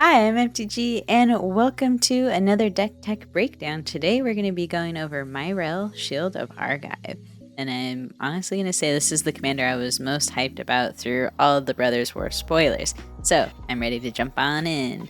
Hi, I'm MTG, and welcome to another Deck Tech Breakdown. Today we're going to be going over Myrel, Shield of Argive. And I'm honestly going to say this is the commander I was most hyped about through all of the Brothers War spoilers. So I'm ready to jump on in.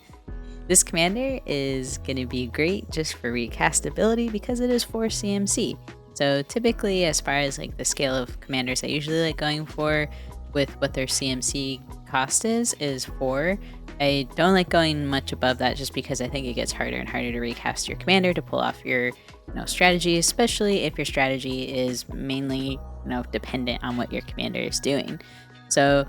This commander is going to be great just for recastability because it is 4 CMC. So typically, as far as like the scale of commanders I usually like going for with what their CMC cost is 4. I don't like going much above that just because I think it gets harder and harder to recast your commander to pull off your strategy, especially if your strategy is mainly dependent on what your commander is doing. So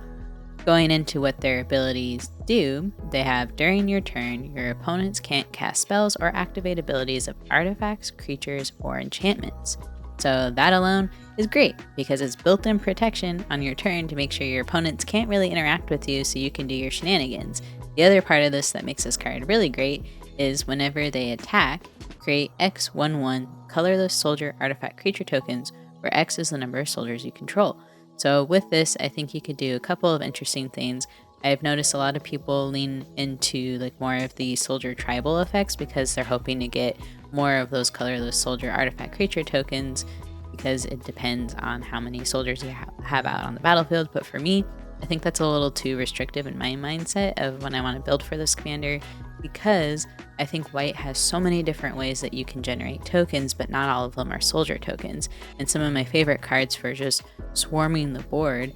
going into what their abilities do, they have during your turn, your opponents can't cast spells or activate abilities of artifacts, creatures, or enchantments. So that alone is great because it's built-in protection on your turn to make sure your opponents can't really interact with you so you can do your shenanigans. The other part of this that makes this card really great is whenever they attack, create X11 colorless soldier artifact creature tokens, where X is the number of soldiers you control. So with this, I think you could do a couple of interesting things. I've noticed a lot of people lean into like more of the soldier tribal effects because they're hoping to get more of those colorless soldier artifact creature tokens because it depends on how many soldiers you have out on the battlefield. But for me, I think that's a little too restrictive in my mindset of when I want to build for this commander, because I think white has so many different ways that you can generate tokens, but not all of them are soldier tokens. And some of my favorite cards for just swarming the board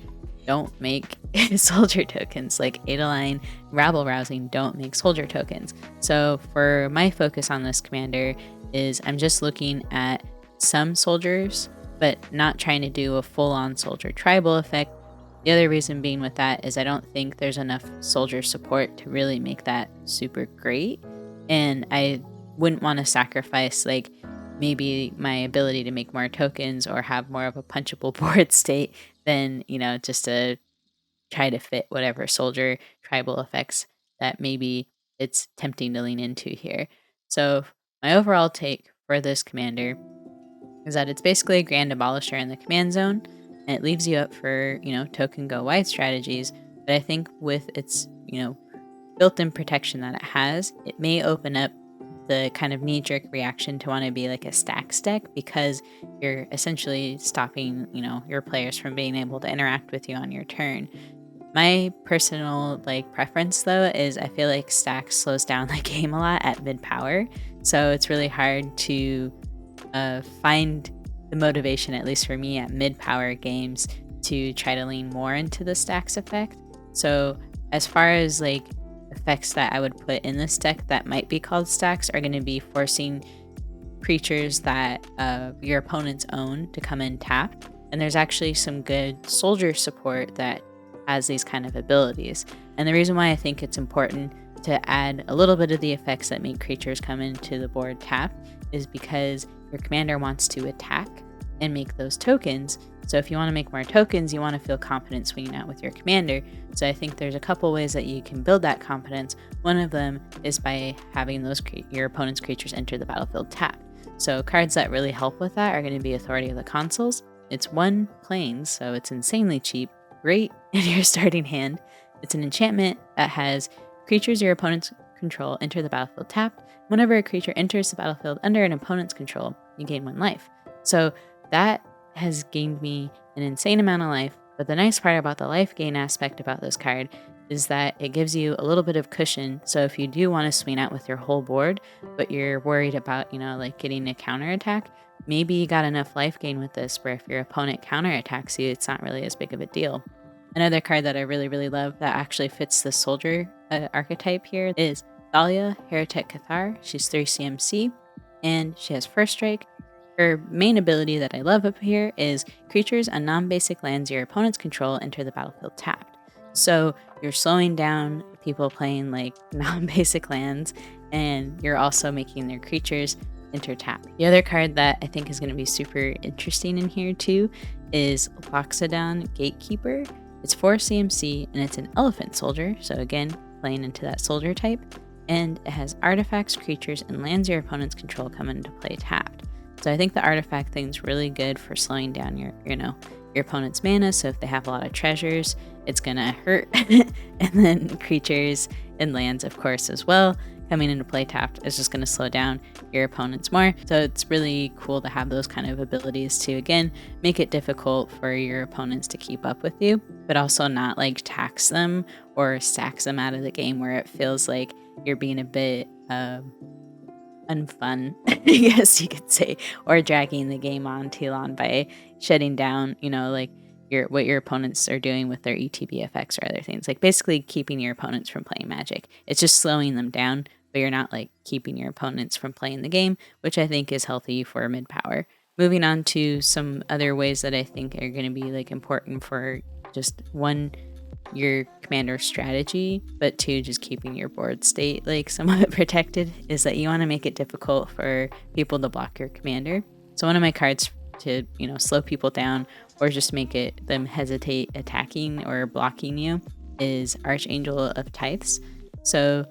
don't make soldier tokens, like Adeline, Rabble Rousing don't make soldier tokens. So for my focus on this commander is I'm just looking at some soldiers, but not trying to do a full-on soldier tribal effect. The other reason being with that is I don't think there's enough soldier support to really make that super great. And I wouldn't want to sacrifice like maybe my ability to make more tokens or have more of a punchable board state than, just to try to fit whatever soldier tribal effects that maybe it's tempting to lean into here. So my overall take for this commander is that it's basically a grand abolisher in the command zone, and it leaves you up for, token go wide strategies. But I think with its, built-in protection that it has, it may open up the kind of knee-jerk reaction to want to be like a stacks deck because you're essentially stopping, your players from being able to interact with you on your turn. My personal preference though is I feel like stacks slows down the game a lot at mid power, so it's really hard to find the motivation, at least for me at mid power games, to try to lean more into the stacks effect. So as far as effects that I would put in this deck that might be called stacks are going to be forcing creatures that your opponents own to come in tapped. And there's actually some good soldier support that has these kind of abilities. And the reason why I think it's important to add a little bit of the effects that make creatures come into the board tapped is because your commander wants to attack and make those tokens. So if you want to make more tokens, you want to feel confident swinging out with your commander. So I think there's a couple ways that you can build that confidence. One of them is by having those your opponent's creatures enter the battlefield tapped. So cards that really help with that are going to be Authority of the Consuls. It's 1 plains, so it's insanely cheap, great in your starting hand. It's an enchantment that has creatures your opponents control enter the battlefield tapped. Whenever a creature enters the battlefield under an opponent's control, you gain 1 life. So that has gained me an insane amount of life. But the nice part about the life gain aspect about this card is that it gives you a little bit of cushion. So if you do want to swing out with your whole board, but you're worried about, getting a counterattack, maybe you got enough life gain with this where if your opponent counterattacks you, it's not really as big of a deal. Another card that I really, really love that actually fits the soldier archetype here is Thalia, Heretic Cathar. She's 3 CMC, and she has First Strike. Her main ability that I love up here is creatures and non-basic lands your opponents control enter the battlefield tapped. So you're slowing down people playing non-basic lands, and you're also making their creatures enter tap. The other card that I think is going to be super interesting in here too is Loxodon Gatekeeper. It's 4 CMC, and it's an elephant soldier, so again, playing into that soldier type, and it has artifacts, creatures, and lands your opponents control come into play tapped. So I think the artifact thing's really good for slowing down your opponent's mana. So if they have a lot of treasures it's gonna hurt. And then creatures and lands, of course, as well, coming into play tapped is just going to slow down your opponents more. So it's really cool to have those kind of abilities to, again, make it difficult for your opponents to keep up with you, but also not like tax them or stacks them out of the game where it feels like you're being a bit unfun, I guess you could say, or dragging the game on too long by shutting down, like what your opponents are doing with their ETB effects or other things. Like basically keeping your opponents from playing Magic. It's just slowing them down, but you're not like keeping your opponents from playing the game, which I think is healthy for mid power. Moving on to some other ways that I think are going to be like important for just one, your commander strategy, but two, just keeping your board state like somewhat protected, is that you want to make it difficult for people to block your commander. So one of my cards to slow people down or just make them hesitate attacking or blocking you is Archangel of Tithes. So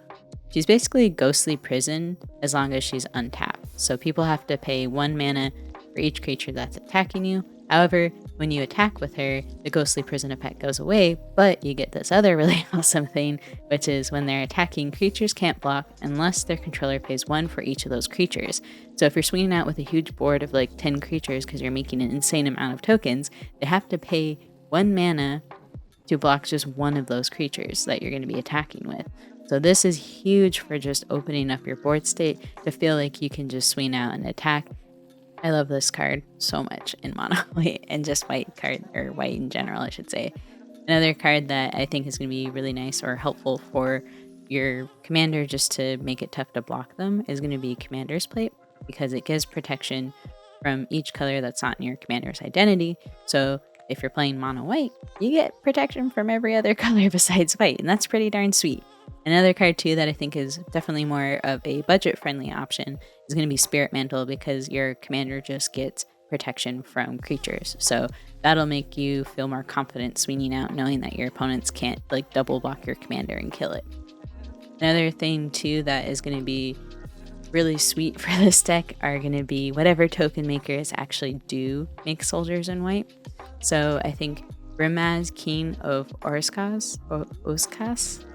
she's basically Ghostly Prison as long as she's untapped. So people have to pay 1 mana for each creature that's attacking you. However, when you attack with her, the Ghostly Prison effect goes away, but you get this other really awesome thing, which is when they're attacking, creatures can't block unless their controller pays 1 for each of those creatures. So if you're swinging out with a huge board of like 10 creatures because you're making an insane amount of tokens, they have to pay 1 mana to block just one of those creatures that you're going to be attacking with. So this is huge for just opening up your board state to feel like you can just swing out and attack. I love this card so much in mono white and just white card, or white in general, I should say. Another card that I think is going to be really nice or helpful for your commander just to make it tough to block them is going to be Commander's Plate, because it gives protection from each color that's not in your commander's identity. So if you're playing mono white, you get protection from every other color besides white, and that's pretty darn sweet. Another card too that I think is definitely more of a budget-friendly option is going to be Spirit Mantle, because your commander just gets protection from creatures. So that'll make you feel more confident swinging out, knowing that your opponents can't like double block your commander and kill it. Another thing too that is going to be really sweet for this deck are going to be whatever token makers actually do make soldiers in white. So I think Rimaz, King of Orskas,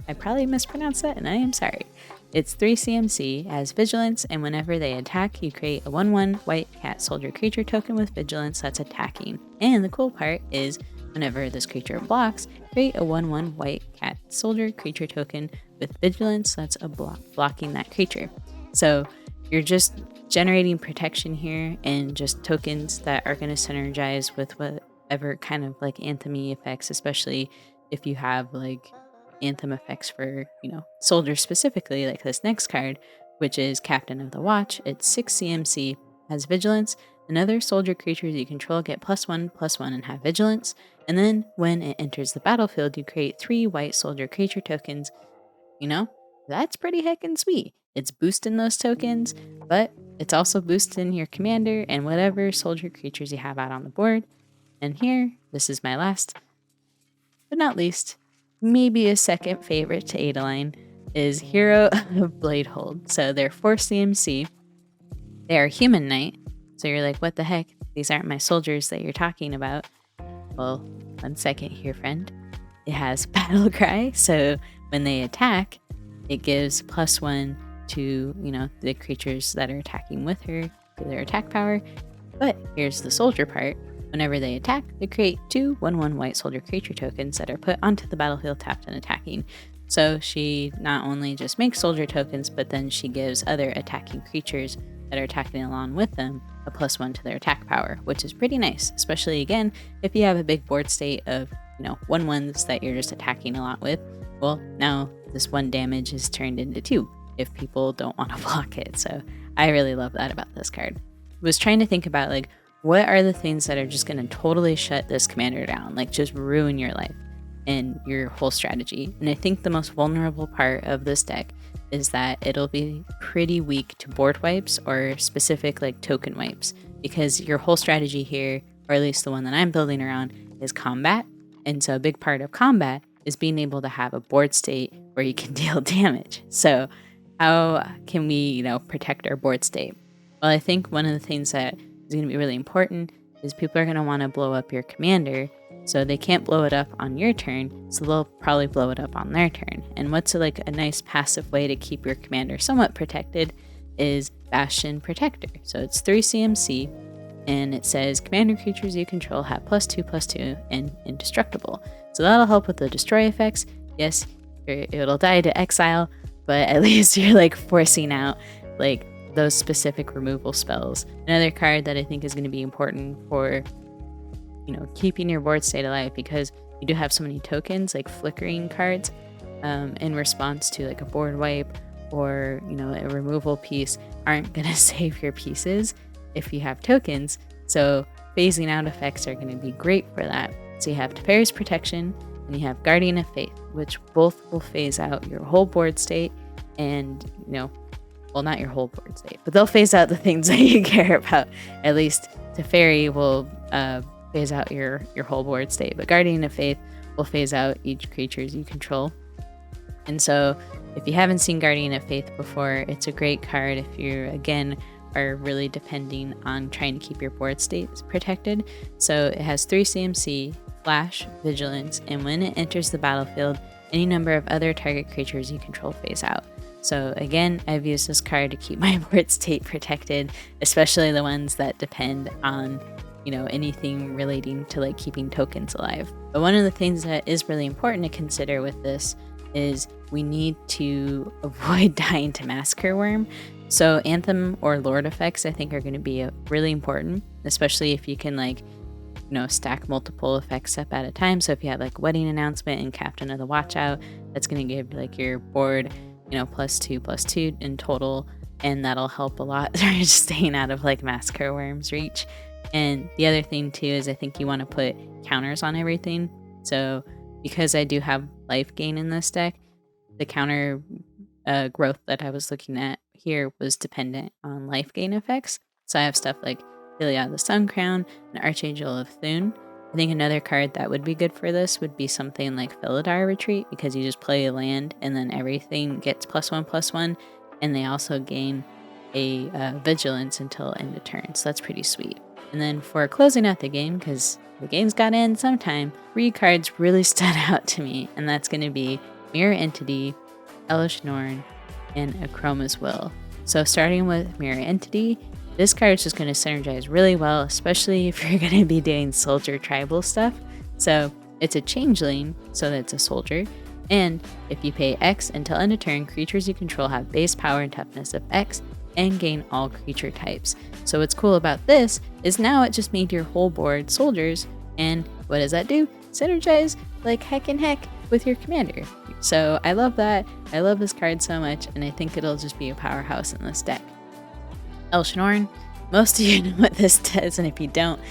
I probably mispronounced that and I am sorry. It's 3 CMC, has Vigilance, and whenever they attack, you create a 1/1 white cat soldier creature token with Vigilance that's attacking. And the cool part is, whenever this creature blocks, create a 1/1 white cat soldier creature token with Vigilance that's blocking that creature. So you're just generating protection here and just tokens that are going to synergize with whatever kind of like anthem-y effects, especially if you have like anthem effects for, soldiers specifically, like this next card, which is Captain of the Watch. It's 6 CMC, has Vigilance, and other soldier creatures you control get +1/+1 and have Vigilance. And then when it enters the battlefield, you create 3 white soldier creature tokens. That's pretty heckin' sweet. It's boosting those tokens, but it's also boosting your commander and whatever soldier creatures you have out on the board. And here, this is my last, but not least, maybe a second favorite to Adeline, is Hero of Bladehold. So they're 4 CMC. They are Human Knight. So you're like, what the heck? These aren't my soldiers that you're talking about. Well, 1 second here, friend. It has Battle Cry. So when they attack, it gives +1 to, the creatures that are attacking with her to their attack power. But here's the soldier part. Whenever they attack, they create 2 1/1 white soldier creature tokens that are put onto the battlefield tapped and attacking. So she not only just makes soldier tokens, but then she gives other attacking creatures that are attacking along with them a +1 to their attack power, which is pretty nice, especially again, if you have a big board state of, 1/1s that you're just attacking a lot with. Well, now this 1 damage is turned into 2 if people don't want to block it. So I really love that about this card. I was trying to think about like, what are the things that are just going to totally shut this commander down, like just ruin your life and your whole strategy? And I think the most vulnerable part of this deck is that it'll be pretty weak to board wipes or specific like token wipes, because your whole strategy here, or at least the one that I'm building around, is combat. And so a big part of combat is being able to have a board state where you can deal damage. So how can we, protect our board state? Well, I think one of the things that is going to be really important is people are going to want to blow up your commander So they can't blow it up on your turn, so they'll probably blow it up on their turn. And what's a nice passive way to keep your commander somewhat protected is Bastion Protector. So it's 3 CMC, and it says commander creatures you control have +2/+2 and indestructible. So that'll help with the destroy effects. Yes, it'll die to exile, but at least you're forcing out those specific removal spells. Another card that I think is going to be important for keeping your board state alive, because you do have so many tokens, like flickering cards, in response to a board wipe or a removal piece aren't going to save your pieces if you have tokens. So phasing out effects are going to be great for that. So you have Teferi's Protection and you have Guardian of Faith, which both will phase out your whole board state and, well, not your whole board state, but they'll phase out the things that you care about. At least Teferi will phase out your whole board state, but Guardian of Faith will phase out each creatures you control. And so if you haven't seen Guardian of Faith before, it's a great card if you, again, are really depending on trying to keep your board states protected. So it has 3 CMC, Flash, Vigilance, and when it enters the battlefield, any number of other target creatures you control phase out. So again, I've used this card to keep my board state protected, especially the ones that depend on anything relating to keeping tokens alive. But one of the things that is really important to consider with this is we need to avoid dying to Massacre Worm. So Anthem or Lord effects I think are going to be really important, especially if you can stack multiple effects up at a time. So if you have Wedding Announcement and Captain of the Watchout, that's going to give your board +2/+2 in total, and that'll help a lot just staying out of Massacre Worm's reach. And the other thing too is I think you want to put counters on everything. So because I do have life gain in this deck, the counter growth that I was looking at here was dependent on life gain effects. So I have stuff like Iliad the Sun Crown and Archangel of Thune. I think another card that would be good for this would be something like Philidar Retreat, because you just play a land and then everything gets +1/+1, and they also gain a vigilance until end of turn. So that's pretty sweet. And then for closing out the game, because the game's got to end sometime, 3 cards really stood out to me, and that's going to be Mirror Entity, Elesh Norn, and Akroma's Will. So starting with Mirror Entity, this card is just going to synergize really well, especially if you're going to be doing soldier tribal stuff. So it's a changeling, so that's a soldier, and if you pay X until end of turn, creatures you control have base power and toughness of X and gain all creature types. So what's cool about this is now it just made your whole board soldiers, and what does that do? Synergize like heck and heck with your commander. So I love that. I love this card so much, and I think it'll just be a powerhouse in this deck. Elesh Norn, most of you know what this does, and if you don't,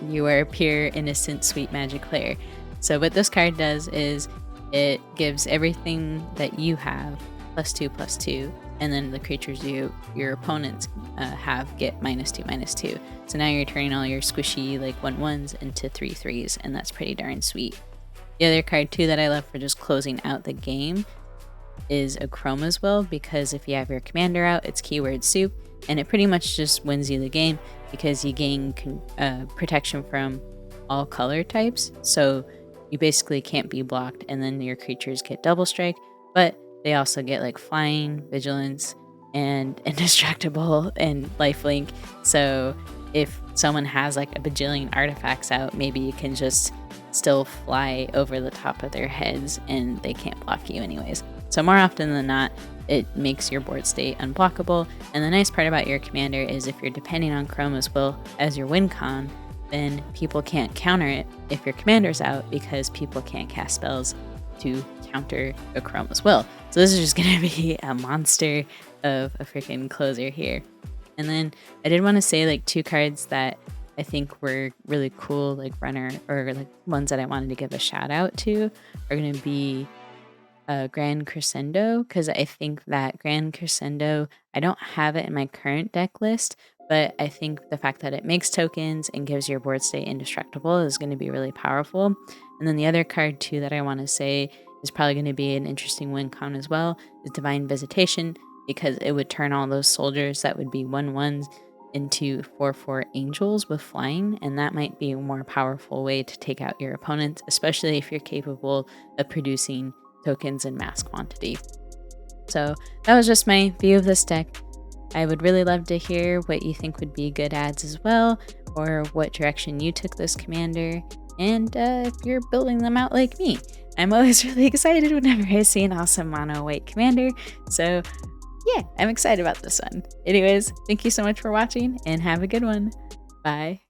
you are a pure, innocent, sweet magic player. So what this card does is it gives everything that you have +2/+2, and then the creatures your opponents have get -2/-2. So now you're turning all your squishy 1/1s into 3/3s, and that's pretty darn sweet. The other card too that I love for just closing out the game is Akroma's Will, because if you have your commander out, it's keyword soup, and it pretty much just wins you the game because you gain protection from all color types. So you basically can't be blocked, and then your creatures get double strike, but they also get flying, vigilance, and indestructible and lifelink. So if someone has a bajillion artifacts out, maybe you can just still fly over the top of their heads and they can't block you anyways. So more often than not, it makes your board state unblockable. And the nice part about your commander is if you're depending on Akroma's Will as your win con, then people can't counter it if your commander's out, because people can't cast spells to counter Akroma's Will. So this is just going to be a monster of a freaking closer here. And then I did want to say 2 cards that I think were really cool, runner, or ones that I wanted to give a shout out to, are going to be Grand Crescendo, because I think that Grand Crescendo, I don't have it in my current deck list, but I think the fact that it makes tokens and gives your board state indestructible is going to be really powerful. And then the other card too that I want to say is probably going to be an interesting win con as well is Divine Visitation, because it would turn all those soldiers that would be 1/1s into 4/4 angels with flying, and that might be a more powerful way to take out your opponents, especially if you're capable of producing tokens in mass quantity. So that was just my view of this deck. I would really love to hear what you think would be good adds as well, or what direction you took this commander, and if you're building them out like me. I'm always really excited whenever I see an awesome mono white commander, so yeah, I'm excited about this one. Anyways, thank you so much for watching, and have a good one. Bye.